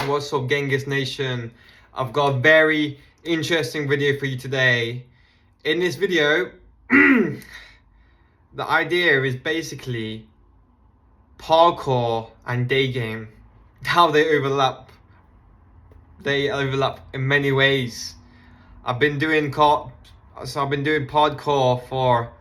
What's up, Genghis Nation? I've got a very interesting video for you today. In this video, the idea is basically parkour and Daygame, how they overlap. They overlap in many ways. I've been doing parkour for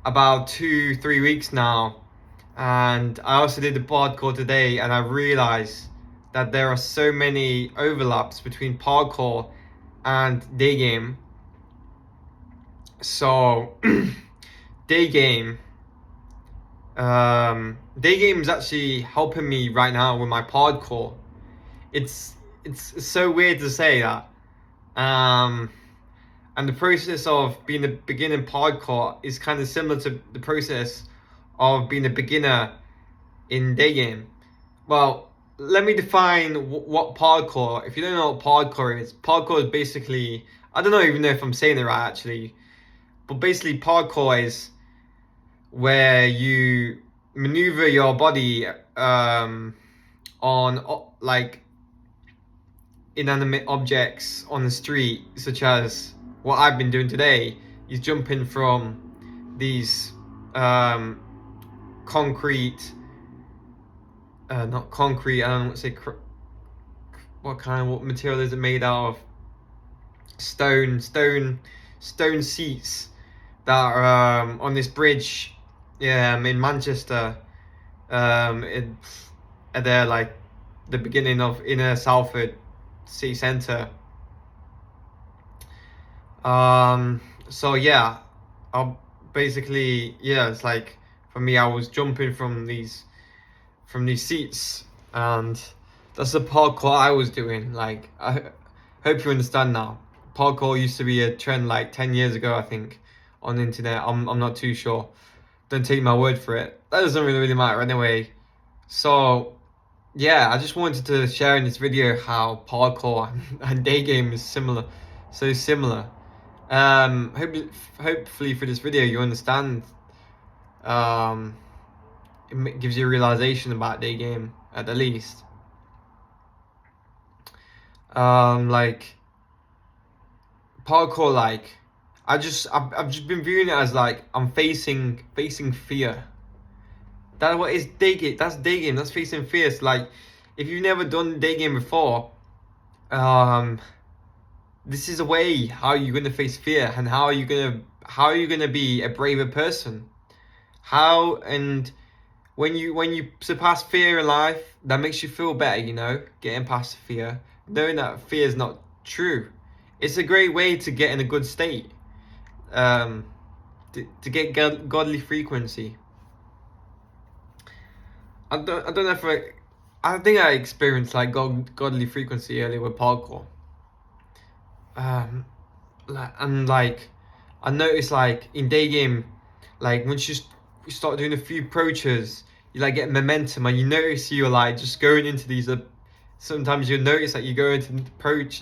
about 2-3 weeks now, and I also did the parkour today, and I realized that there are so many overlaps between parkour and Daygame. So Daygame Daygame is actually helping me right now with my parkour. It's so weird to say that. And the process of being a beginner in parkour is kind of similar to the process of being a beginner in Daygame. Well, let me define what parkour. If you don't know what parkour is basically, I don't even know if I'm saying it right actually, but basically parkour is where you maneuver your body on like inanimate objects on the street, such as what I've been doing today is jumping from these concrete not concrete, I don't know what to say, what material is it made out of? Stone seats that are on this bridge in Manchester, at there like the beginning of inner Salford city centre. So yeah, I'll basically, it's like, for me, I was jumping from these seats, and that's the parkour I was doing. Like, I hope you understand now. Parkour used to be a trend like 10 years ago, I think, on the internet. I'm not too sure. Don't take my word for it. That doesn't really matter anyway. So yeah, I just wanted to share in this video how parkour and Daygame is similar, so similar. Hopefully for this video you understand. It gives you a realization about Daygame at the least. Like parkour, like I've just been viewing it as like I'm facing fear. That's what is Daygame. That's Daygame. That's facing fear. It's like, if you've never done Daygame before, this is a way how you're gonna face fear, and how are you gonna be a braver person. And when you surpass fear in life, that makes you feel better, getting past fear, knowing that fear is not true. It's a great way to get in a good state, to get godly frequency. I don't know if I think I experienced like godly frequency earlier with parkour. And like I noticed, like in Daygame, like once you start doing a few approaches, you like get momentum, and you notice you're like just going into these. Sometimes you'll notice that you go into approach,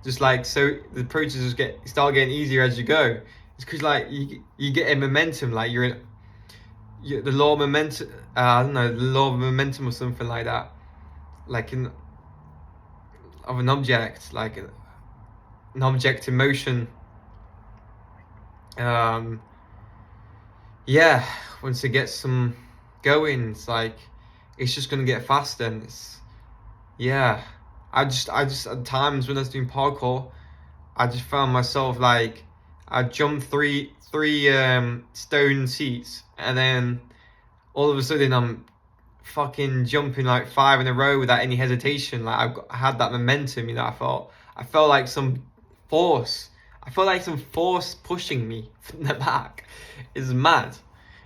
just like, so the approaches start getting easier as you go. It's because like you get a momentum, like the law of momentum. I don't know, the law of momentum or something like that. Like of an object, like an object in motion. Yeah, once it gets some going, it's like it's just gonna get faster. And I just at times when I was doing parkour, I just found myself like I jumped three stone seats, and then all of a sudden I'm fucking jumping like 5 in a row without any hesitation. Like I had that momentum, I felt like some force. I felt like some force pushing me from the back. It's mad.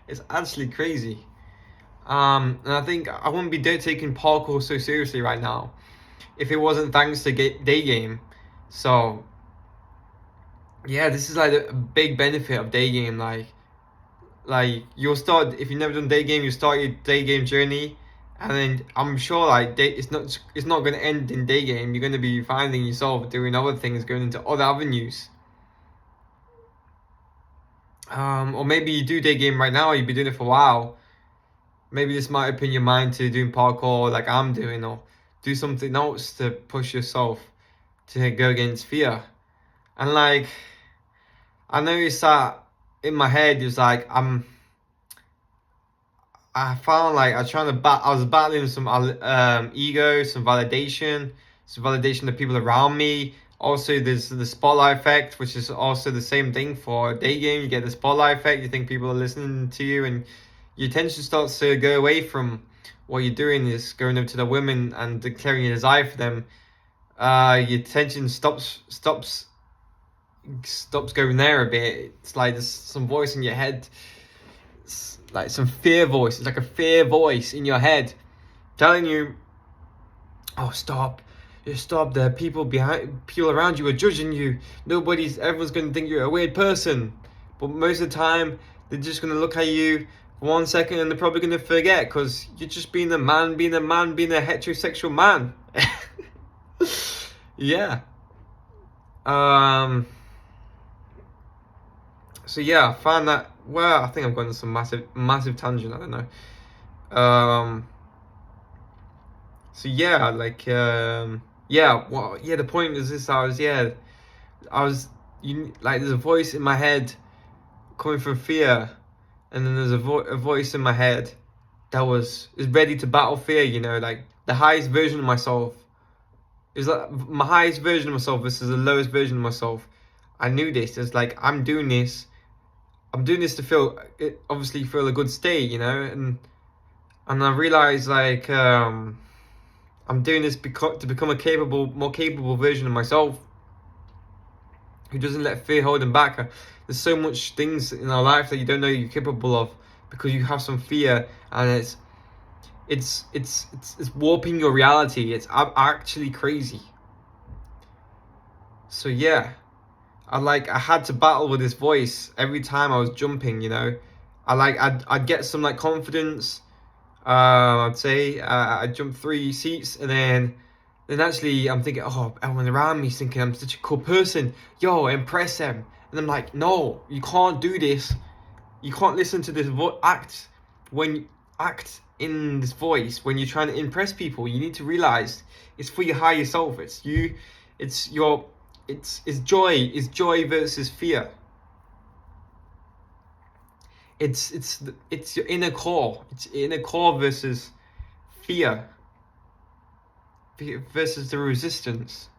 It's actually crazy. And I think I wouldn't be taking parkour so seriously right now if it wasn't thanks to Daygame. So yeah, this is like a big benefit of Daygame. Like you'll start, if you've never done Daygame, you start your Daygame journey, and then I'm sure like it's not going to end in Daygame. You're going to be finding yourself doing other things, going into other avenues. Or maybe you do Daygame right now, you've been doing it for a while. Maybe this might open your mind to doing parkour like I'm doing, or do something else to push yourself to go against fear. And like, I noticed that in my head, it was like I found like I was battling some ego, some validation of people around me. Also, there's the spotlight effect, which is also the same thing for Daygame. You get the spotlight effect. You think people are listening to you, and your attention starts to go away from what you're doing. Is going up to the women and declaring your desire for them. Your attention stops going there a bit. It's like there's some voice in your head, it's like some fear voice. It's like a fear voice in your head telling you, "Oh, stop! Just stop! There, people around you are judging you. Everyone's going to think you're a weird person." But most of the time, they're just going to look at you for 1 second, and they're probably going to forget because you're just being a man, being a heterosexual man. Yeah. So yeah, I found that. Well, I think I'm going on some massive tangent. I don't know. So yeah, like yeah. Well, yeah. The point is this: I was like there's a voice in my head coming from fear, and then there's a voice in my head that is ready to battle fear. You know, like the highest version of myself is like my highest version of myself versus the lowest version of myself. I knew this. It's like I'm doing this to obviously feel a good state, you know, and I realized like I'm doing this to become a more capable version of myself who doesn't let fear hold him back. There's so much things in our life that you don't know you're capable of because you have some fear, and it's warping your reality. It's actually crazy. So yeah. I had to battle with this voice every time I was jumping, you know. I'd get some like confidence. I'd say I'd jump 3 seats, and then actually I'm thinking, oh, everyone around me's thinking I'm such a cool person. Yo, impress them. And I'm like, no, you can't do this. You can't listen to this act in this voice when you're trying to impress people. You need to realize it's for your higher self. It's you. It's your. It's joy. It's joy versus fear. It's your inner core. It's inner core versus fear versus the resistance.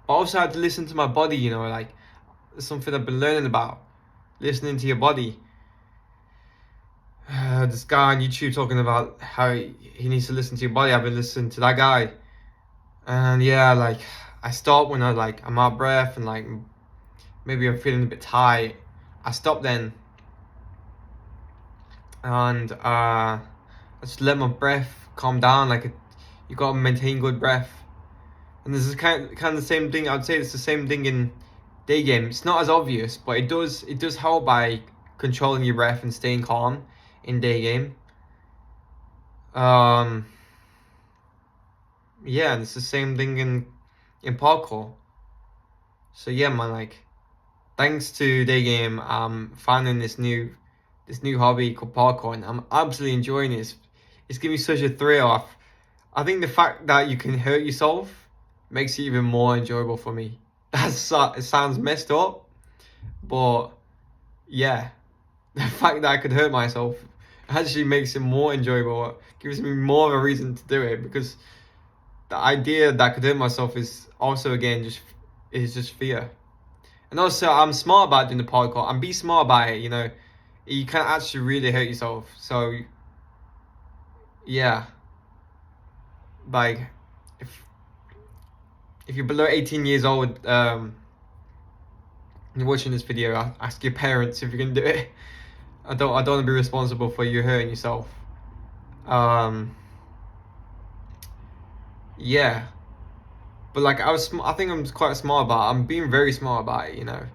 I also had to listen to my body. You know, like it's something I've been learning about. Listening to your body. This guy on YouTube talking about how he needs to listen to your body. I've been listening to that guy, and yeah, like I stop when I'm out of breath and like maybe I'm feeling a bit tight. I stop then, and I just let my breath calm down. You gotta maintain good breath, and this is kind of the same thing. I'd say it's the same thing in Daygame. It's not as obvious, but it does help by controlling your breath and staying calm in Daygame. Yeah, and it's the same thing in parkour. So yeah, man, like thanks to Daygame, I'm finding this new hobby called parkour, and I'm absolutely enjoying it. It's giving me such a thrill. I think the fact that you can hurt yourself makes it even more enjoyable for me. It sounds messed up, but yeah, the fact that I could hurt myself actually makes it more enjoyable. It gives me more of a reason to do it because the idea that I could hurt myself is also again just fear. And also, I'm smart about doing the parkour. I'm be smart about it. You know, you can't actually really hurt yourself. So yeah, like if you're below 18 years old, you're watching this video, ask your parents if you can do it. I don't want to be responsible for you hurting yourself. Yeah, but like I think I'm quite smart about it. I'm being very smart about it, you know.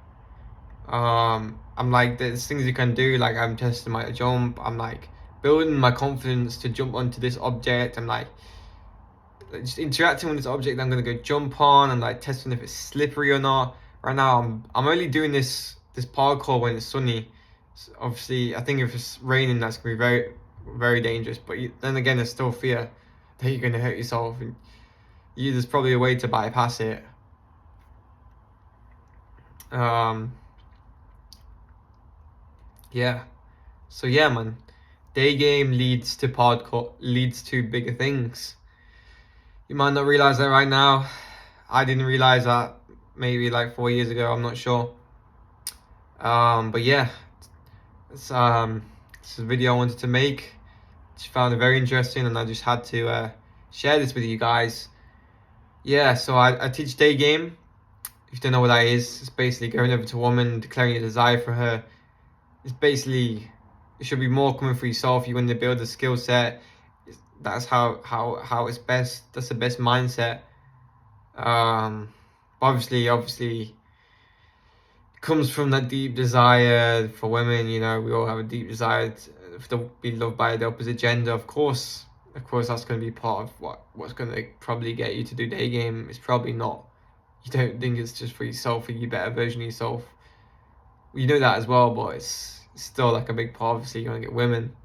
I'm like there's things you can do, like I'm testing my jump, I'm like building my confidence to jump onto this object. I'm like just interacting with this object that I'm gonna go jump on, and like testing if it's slippery or not. Right now I'm only doing this parkour when it's sunny. So obviously I think if it's raining that's gonna be very dangerous, but then again there's still fear. that you're gonna hurt yourself, and there's probably a way to bypass it. Yeah. So yeah, man. Day game leads to parkour, leads to bigger things. You might not realize that right now. I didn't realize that maybe like 4 years ago. I'm not sure. But yeah, it's this is a video I wanted to make. Just found it very interesting, and I just had to share this with you guys. Yeah, so I teach day game. If you don't know what that is, it's basically going over to a woman, declaring your desire for her. It's basically, it should be more coming for yourself. You want to build a skill set. That's how it's best. That's the best mindset. Obviously, it comes from that deep desire for women. You know, we all have a deep desire to be loved by the opposite gender. Of course, that's going to be part of what's going to probably get you to do day game. It's probably not. You don't think it's just for yourself, for you better version of yourself. You know that as well, but it's still like a big part. Obviously, you're going to get women.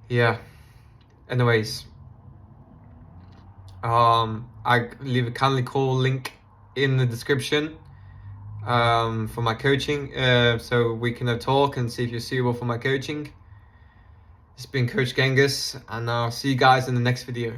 Yeah. Anyways, I leave a Calendly call link in the description for my coaching, so we can talk and see if you're suitable for my coaching. It's been Coach Genghis, and I'll see you guys in the next video.